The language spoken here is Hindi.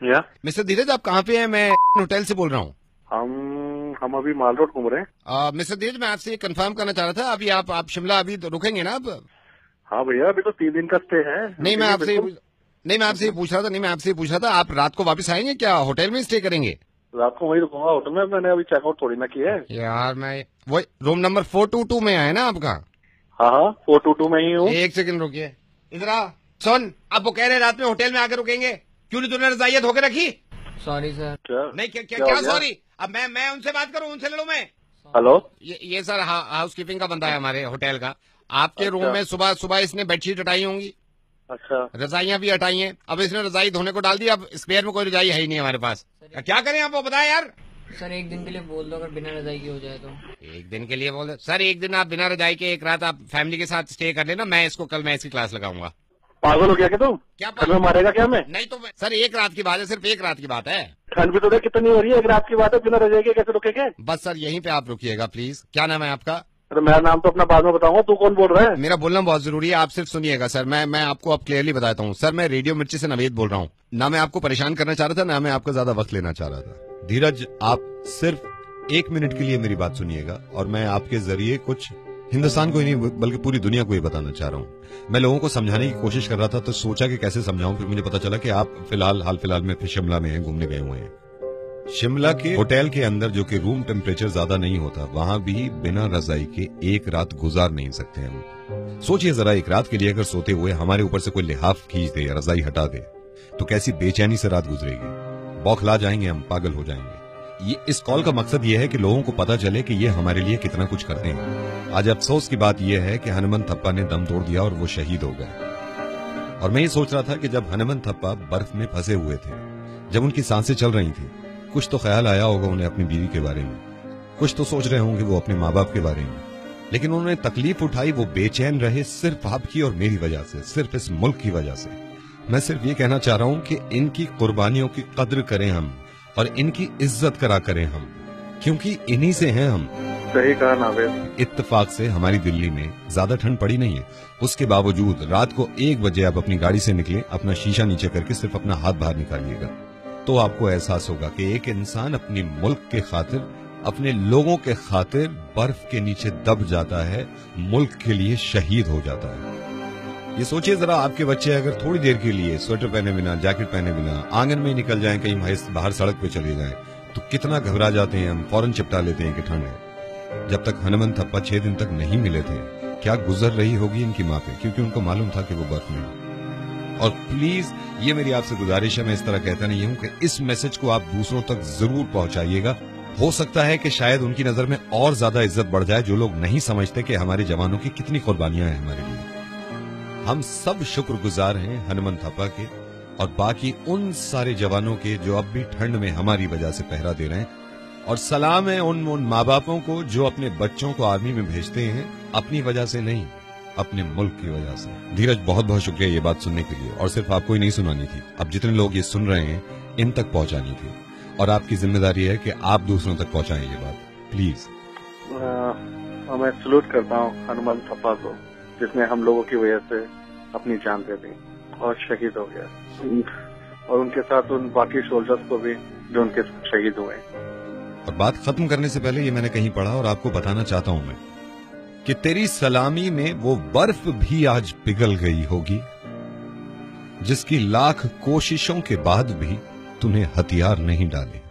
या मिस्टर धीरज, आप कहाँ पे हैं? मैं होटल से बोल रहा हूँ। हम अभी माल रोड घूम रहे हैं। मिस्टर धीरज, मैं आपसे ये कंफर्म करना चाह रहा था, अभी आप शिमला अभी तो रुकेंगे ना आप? हाँ भैया, अभी तो 3 दिन का स्टे है। नहीं, मैं आपसे ये पूछ रहा था, आप रात को वापस आएंगे क्या? होटल में स्टे करेंगे? रात को वहीं रुकूंगा होटल में। मैंने अभी चेकआउट थोड़ी ना किया है यार, मैं वो रूम नंबर 422 में है ना आपका? हाँ 422 में ही हूँ। एक सेकंड रुकिए, इधर आ। सुन, अब वो कह रहे रात में होटल में आकर रुकेंगे, क्यों नहीं तूने रजाइयाँ धो के रखी? Sorry sir. क्या नहीं, क्या सॉरी? अब मैं उनसे बात करूँ, उनसे लड़ूं मैं? हेलो, ये सर हाउस कीपिंग का बंदा है हमारे होटल का। आपके रूम में सुबह इसने बेडशीट हटाई होंगी, अच्छा, रजाइयाँ भी हटाई हैं। अब इसने रजाई धोने को डाल दी, अब स्पेयर में कोई रजाई है ही नहीं हमारे पास। क्या करें आप, वो बताएं यार। सर एक दिन के लिए बोल दो, अगर बिना रजाई की हो जाए तो। एक दिन के लिए बोल दो सर? एक दिन आप बिना रजाई के, एक रात आप फैमिली के साथ स्टे कर लेना। मैं इसकी क्लास लगाऊंगा। पागल हो गया क्या तुम? क्या घर में मारेगा क्या हमें? नहीं तो सर, एक रात की बात है, सिर्फ एक रात की बात है। ठंड भी तो देख कितनी हो रही है। एक रात की बात है, बिना रजाई के कैसे रुकेंगे? बस सर, यहीं पे आप रुकिएगा प्लीज। क्या नाम है आपका? अरे मेरा नाम तो अपना बाद में बताऊंगा, तू कौन बोल रहा है? मेरा बोलना बहुत जरूरी है, आप सिर्फ सुनिएगा सर। मैं आपको अब क्लियरली बताता हूँ सर। मैं रेडियो मिर्ची से नवेद बोल रहा हूँ। ना मैं आपको परेशान करना चाह रहा था, ना मैं आपका ज्यादा वक्त लेना चाह रहा था। धीरज, आप सिर्फ 1 मिनट के लिए मेरी बात सुनिएगा, और मैं आपके जरिए कुछ हिंदुस्तान को ही नहीं बल्कि पूरी दुनिया को ही बताना चाह रहा हूँ। मैं लोगों को समझाने की कोशिश कर रहा था, तो सोचा कि कैसे समझाऊं। फिर मुझे पता चला कि आप हाल फिलहाल में फिर शिमला में हैं, घूमने गए हुए हैं। शिमला के होटल के अंदर, जो कि रूम टेम्परेचर ज्यादा नहीं होता, वहां भी बिना रजाई के एक रात गुजार नहीं सकते हम। सोचिए जरा, एक रात के लिए अगर सोते हुए हमारे ऊपर से कोई लिहाफ खींच दे या रजाई हटा दे, तो कैसी बेचैनी से रात गुजरेगी। बौखला जाएंगे हम, पागल हो जाएंगे। इस कॉल का मकसद ये है कि लोगों को पता चले कि ये हमारे लिए कितना कुछ करते हैं। आज अफसोस की बात यह है कि हनुमंत थप्पा ने दम तोड़ दिया और वो शहीद हो गए। और मैं ये सोच रहा था कि जब हनुमंत थप्पा बर्फ में फंसे हुए थे, जब उनकी सांसें चल रही थी, कुछ तो ख्याल आया होगा उन्हें अपनी बीवी के बारे में, कुछ तो सोच रहे होंगे वो अपने माँ बाप के बारे में। लेकिन उन्होंने तकलीफ उठाई, वो बेचैन रहे सिर्फ आपकी और मेरी वजह से, सिर्फ इस मुल्क की वजह से। मैं सिर्फ ये कहना चाह रहा हूं कि इनकी कुर्बानियों की कद्र करें हम, और इनकी इज्जत करा करें हम, क्योंकि इन्हीं से हैं हम। सही कहा नावेद। इत्तेफाक से हमारी दिल्ली में ज्यादा ठंड पड़ी नहीं है, उसके बावजूद रात को 1 बजे आप अपनी गाड़ी से निकले, अपना शीशा नीचे करके सिर्फ अपना हाथ बाहर निकालिएगा, तो आपको एहसास होगा कि एक इंसान अपनी मुल्क के खातिर, अपने लोगों के खातिर बर्फ के नीचे दब जाता है, मुल्क के लिए शहीद हो जाता है। ये सोचिए जरा, आपके बच्चे अगर थोड़ी देर के लिए स्वेटर पहने बिना, जैकेट पहने बिना आंगन में निकल जाएं, कहीं बाहर सड़क पे चले जाएं, तो कितना घबरा जाते हैं हम, फौरन चिपटा लेते हैं कि ठंड है। जब तक हनुमंत थप्पा 6 दिन तक नहीं मिले थे, क्या गुजर रही होगी इनकी माँ पे, क्योंकि उनको मालूम था कि वो बर्फ में है। और प्लीज, ये मेरी आपसे गुजारिश है, मैं इस तरह कहता नहीं हूं, कि इस मैसेज को आप दूसरों तक जरूर पहुंचाइएगा। हो सकता है कि शायद उनकी नजर में और ज्यादा इज्जत बढ़ जाए, जो लोग नहीं समझते कि हमारे जवानों की कितनी कुर्बानियां हैं हमारे लिए। हम सब शुक्रगुजार हैं हनुमंत थप्पा के और बाकी उन सारे जवानों के जो अब भी ठंड में हमारी वजह से पहरा दे रहे हैं। और सलाम है उन माँ बापों को जो अपने बच्चों को आर्मी में भेजते हैं, अपनी वजह से नहीं, अपने मुल्क की वजह से। धीरज, बहुत बहुत शुक्रिया ये बात सुनने के लिए, और सिर्फ आपको ही नहीं सुनानी थी, अब जितने लोग ये सुन रहे हैं इन तक पहुंचानी थी, और आपकी जिम्मेदारी है कि आप दूसरों तक पहुंचाएं ये बात, प्लीज। मैं सलूट करता हूँ हनुमंत थप्पा को, जिसने हम लोगों की वजह से अपनी जान दे दी और शहीद हो गया, और उनके साथ उन बाकी सोल्जर्स को भी जो उनके शहीद हुए। और बात खत्म करने से पहले ये मैंने कहीं पढ़ा और आपको बताना चाहता हूं मैं, कि तेरी सलामी में वो बर्फ भी आज पिघल गई होगी, जिसकी लाख कोशिशों के बाद भी तूने हथियार नहीं डाले।